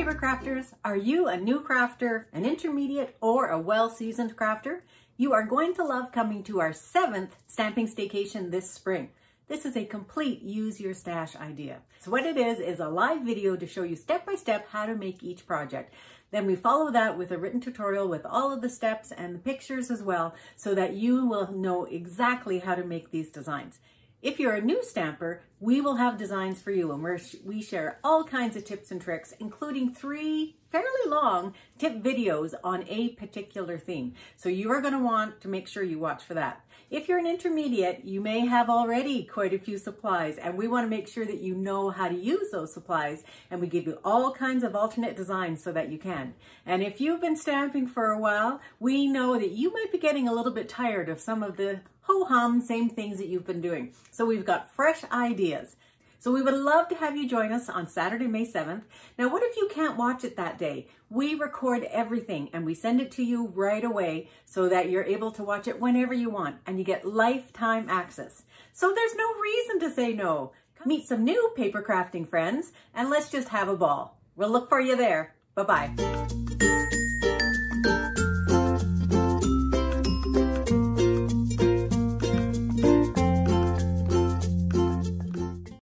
paper crafters, are you a new crafter, an intermediate, or a well-seasoned crafter? You are going to love coming to our 7th stamping staycation this spring. This is a complete use your stash idea. So what it is a live video to show you step by step how to make each project. Then we follow that with a written tutorial with all of the steps and the pictures as well, so that you will know exactly how to make these designs. If you're a new stamper, we will have designs for you, and we share all kinds of tips and tricks, including 3 fairly long tip videos on a particular theme. So you are going to want to make sure you watch for that. If you're an intermediate, you may have already quite a few supplies, and we want to make sure that you know how to use those supplies, and we give you all kinds of alternate designs so that you can. And if you've been stamping for a while, we know that you might be getting a little bit tired of some of the ho-hum same things that you've been doing. So we've got fresh ideas. So we would love to have you join us on Saturday, May 7th. Now, what if you can't watch it that day? We record everything and we send it to you right away so that you're able to watch it whenever you want, and you get lifetime access. So there's no reason to say no. Meet some new paper crafting friends and let's just have a ball. We'll look for you there. Bye-bye.